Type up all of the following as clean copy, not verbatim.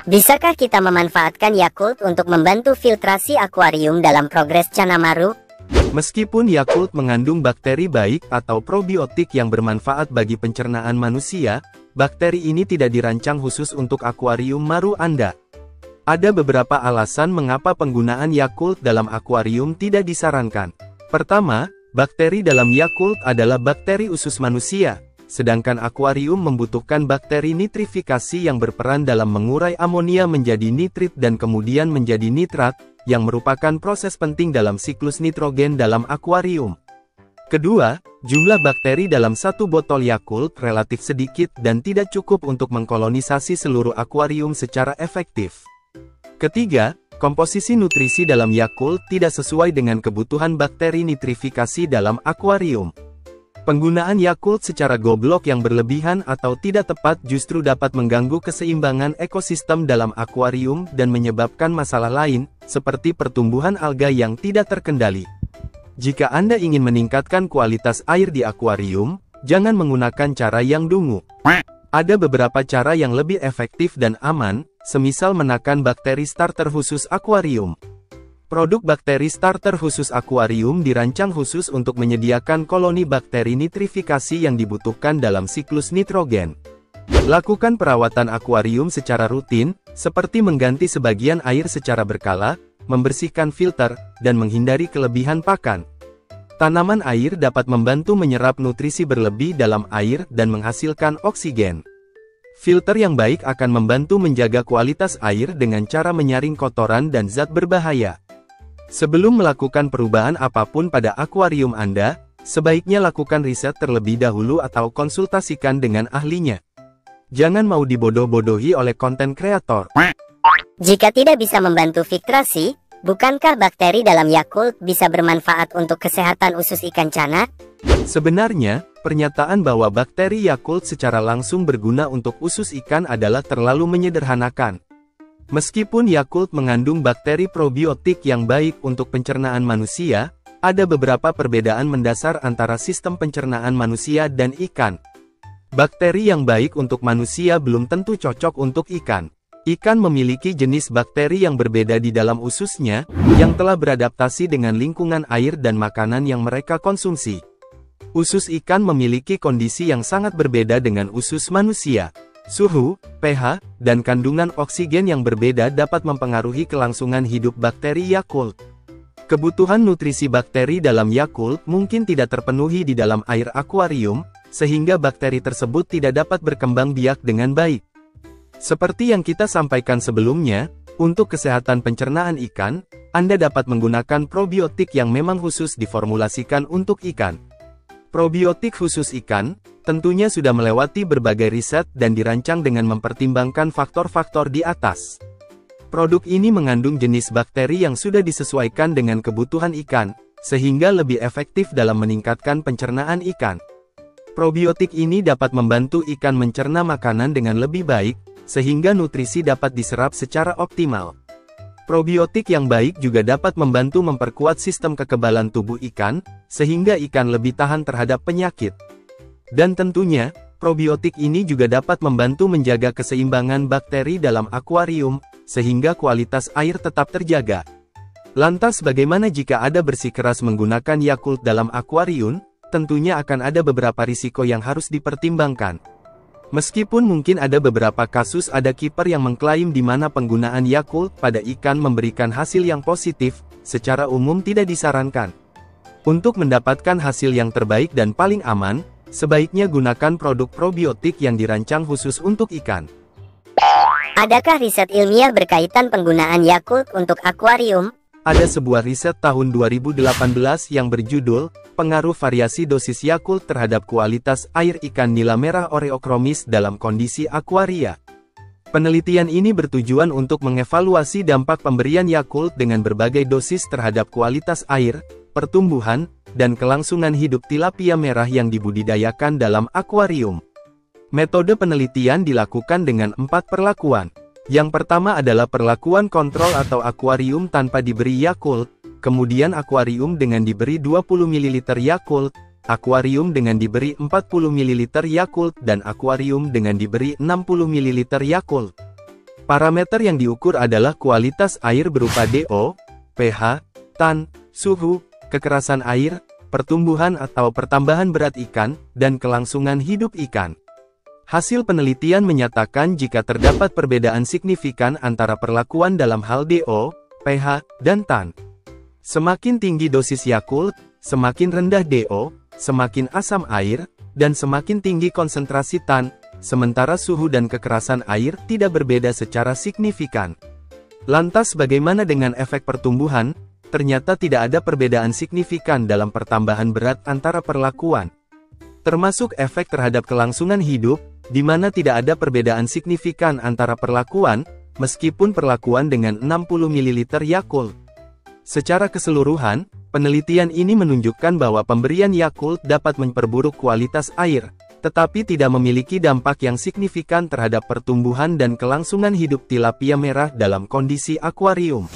Bisakah kita memanfaatkan Yakult untuk membantu filtrasi akuarium dalam progres Canamaru? Meskipun Yakult mengandung bakteri baik atau probiotik yang bermanfaat bagi pencernaan manusia, bakteri ini tidak dirancang khusus untuk akuarium maru Anda. Ada beberapa alasan mengapa penggunaan Yakult dalam akuarium tidak disarankan. Pertama, bakteri dalam Yakult adalah bakteri usus manusia, sedangkan akuarium membutuhkan bakteri nitrifikasi yang berperan dalam mengurai amonia menjadi nitrit dan kemudian menjadi nitrat, yang merupakan proses penting dalam siklus nitrogen dalam akuarium. Kedua, jumlah bakteri dalam satu botol Yakult relatif sedikit dan tidak cukup untuk mengkolonisasi seluruh akuarium secara efektif. Ketiga, komposisi nutrisi dalam Yakult tidak sesuai dengan kebutuhan bakteri nitrifikasi dalam akuarium. Penggunaan Yakult secara goblok yang berlebihan atau tidak tepat justru dapat mengganggu keseimbangan ekosistem dalam akuarium dan menyebabkan masalah lain, seperti pertumbuhan alga yang tidak terkendali. Jika Anda ingin meningkatkan kualitas air di akuarium, jangan menggunakan cara yang dungu. Ada beberapa cara yang lebih efektif dan aman, semisal menekan bakteri starter khusus akuarium. Produk bakteri starter khusus akuarium dirancang khusus untuk menyediakan koloni bakteri nitrifikasi yang dibutuhkan dalam siklus nitrogen. Lakukan perawatan akuarium secara rutin, seperti mengganti sebagian air secara berkala, membersihkan filter, dan menghindari kelebihan pakan. Tanaman air dapat membantu menyerap nutrisi berlebih dalam air dan menghasilkan oksigen. Filter yang baik akan membantu menjaga kualitas air dengan cara menyaring kotoran dan zat berbahaya. Sebelum melakukan perubahan apapun pada akuarium Anda, sebaiknya lakukan riset terlebih dahulu atau konsultasikan dengan ahlinya. Jangan mau dibodoh-bodohi oleh konten kreator. Jika tidak bisa membantu filtrasi, bukankah bakteri dalam Yakult bisa bermanfaat untuk kesehatan usus ikan cana? Sebenarnya, pernyataan bahwa bakteri Yakult secara langsung berguna untuk usus ikan adalah terlalu menyederhanakan. Meskipun Yakult mengandung bakteri probiotik yang baik untuk pencernaan manusia, ada beberapa perbedaan mendasar antara sistem pencernaan manusia dan ikan. Bakteri yang baik untuk manusia belum tentu cocok untuk ikan. Ikan memiliki jenis bakteri yang berbeda di dalam ususnya, yang telah beradaptasi dengan lingkungan air dan makanan yang mereka konsumsi. Usus ikan memiliki kondisi yang sangat berbeda dengan usus manusia. Suhu, pH, dan kandungan oksigen yang berbeda dapat mempengaruhi kelangsungan hidup bakteri Yakult. Kebutuhan nutrisi bakteri dalam Yakult mungkin tidak terpenuhi di dalam air akuarium, sehingga bakteri tersebut tidak dapat berkembang biak dengan baik. Seperti yang kita sampaikan sebelumnya, untuk kesehatan pencernaan ikan, Anda dapat menggunakan probiotik yang memang khusus diformulasikan untuk ikan. Probiotik khusus ikan, tentunya sudah melewati berbagai riset dan dirancang dengan mempertimbangkan faktor-faktor di atas. Produk ini mengandung jenis bakteri yang sudah disesuaikan dengan kebutuhan ikan, sehingga lebih efektif dalam meningkatkan pencernaan ikan. Probiotik ini dapat membantu ikan mencerna makanan dengan lebih baik, sehingga nutrisi dapat diserap secara optimal. Probiotik yang baik juga dapat membantu memperkuat sistem kekebalan tubuh ikan, sehingga ikan lebih tahan terhadap penyakit. Dan tentunya, probiotik ini juga dapat membantu menjaga keseimbangan bakteri dalam akuarium, sehingga kualitas air tetap terjaga. Lantas bagaimana jika Anda bersikeras menggunakan Yakult dalam akuarium? Tentunya akan ada beberapa risiko yang harus dipertimbangkan. Meskipun mungkin ada beberapa kasus ada kiper yang mengklaim di mana penggunaan Yakult pada ikan memberikan hasil yang positif, secara umum tidak disarankan. Untuk mendapatkan hasil yang terbaik dan paling aman, sebaiknya gunakan produk probiotik yang dirancang khusus untuk ikan. Adakah riset ilmiah berkaitan penggunaan Yakult untuk akuarium? Ada sebuah riset tahun 2018 yang berjudul, Pengaruh Variasi Dosis Yakult Terhadap Kualitas Air Ikan Nila Merah Oreochromis dalam Kondisi Akuaria. Penelitian ini bertujuan untuk mengevaluasi dampak pemberian Yakult dengan berbagai dosis terhadap kualitas air, pertumbuhan, dan kelangsungan hidup tilapia merah yang dibudidayakan dalam akuarium. Metode penelitian dilakukan dengan 4 perlakuan. Yang pertama adalah perlakuan kontrol atau akuarium tanpa diberi Yakult, kemudian akuarium dengan diberi 20 ml Yakult, akuarium dengan diberi 40 ml Yakult dan akuarium dengan diberi 60 ml Yakult. Parameter yang diukur adalah kualitas air berupa DO, pH, tan, suhu, kekerasan air, pertumbuhan atau pertambahan berat ikan, dan kelangsungan hidup ikan. Hasil penelitian menyatakan jika terdapat perbedaan signifikan antara perlakuan dalam hal DO, pH, dan tan. Semakin tinggi dosis Yakult, semakin rendah DO, semakin asam air, dan semakin tinggi konsentrasi tan, sementara suhu dan kekerasan air tidak berbeda secara signifikan. Lantas bagaimana dengan efek pertumbuhan? Ternyata tidak ada perbedaan signifikan dalam pertambahan berat antara perlakuan. Termasuk efek terhadap kelangsungan hidup, di mana tidak ada perbedaan signifikan antara perlakuan, meskipun perlakuan dengan 60 ml Yakult. Secara keseluruhan, penelitian ini menunjukkan bahwa pemberian Yakult dapat memperburuk kualitas air, tetapi tidak memiliki dampak yang signifikan terhadap pertumbuhan dan kelangsungan hidup tilapia merah dalam kondisi akuarium.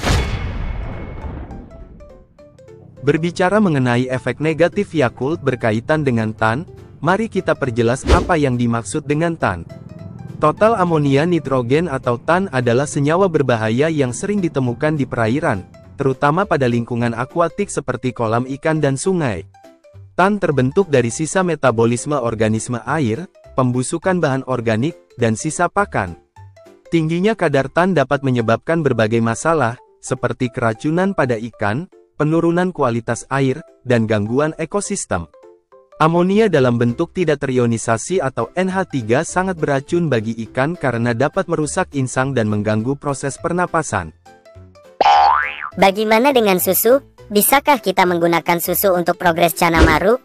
Berbicara mengenai efek negatif Yakult berkaitan dengan tan, mari kita perjelas apa yang dimaksud dengan tan. Total amonia nitrogen atau tan adalah senyawa berbahaya yang sering ditemukan di perairan, terutama pada lingkungan akuatik seperti kolam ikan dan sungai. Tan terbentuk dari sisa metabolisme organisme air, pembusukan bahan organik, dan sisa pakan. Tingginya kadar tan dapat menyebabkan berbagai masalah, seperti keracunan pada ikan, penurunan kualitas air, dan gangguan ekosistem. Amonia dalam bentuk tidak terionisasi atau NH3 sangat beracun bagi ikan karena dapat merusak insang dan mengganggu proses pernapasan. Bagaimana dengan susu? Bisakah kita menggunakan susu untuk progres Channa Maru?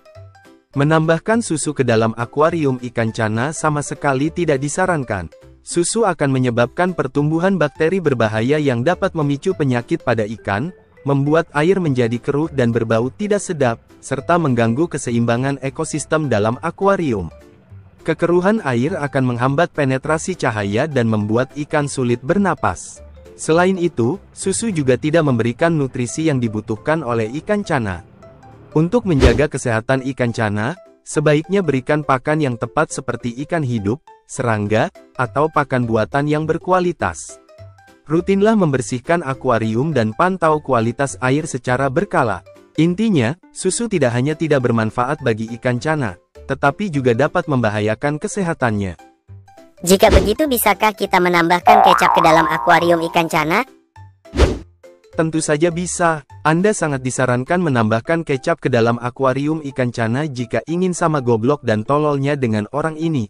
Menambahkan susu ke dalam akuarium ikan Channa sama sekali tidak disarankan. Susu akan menyebabkan pertumbuhan bakteri berbahaya yang dapat memicu penyakit pada ikan, membuat air menjadi keruh dan berbau tidak sedap, serta mengganggu keseimbangan ekosistem dalam akuarium. Kekeruhan air akan menghambat penetrasi cahaya dan membuat ikan sulit bernapas. Selain itu, susu juga tidak memberikan nutrisi yang dibutuhkan oleh ikan Channa. Untuk menjaga kesehatan ikan Channa, sebaiknya berikan pakan yang tepat seperti ikan hidup, serangga, atau pakan buatan yang berkualitas. Rutinlah membersihkan akuarium dan pantau kualitas air secara berkala. Intinya, susu tidak hanya tidak bermanfaat bagi ikan Channa, tetapi juga dapat membahayakan kesehatannya. Jika begitu, bisakah kita menambahkan kecap ke dalam akuarium ikan Channa? Tentu saja bisa. Anda sangat disarankan menambahkan kecap ke dalam akuarium ikan Channa jika ingin sama goblok dan tololnya dengan orang ini.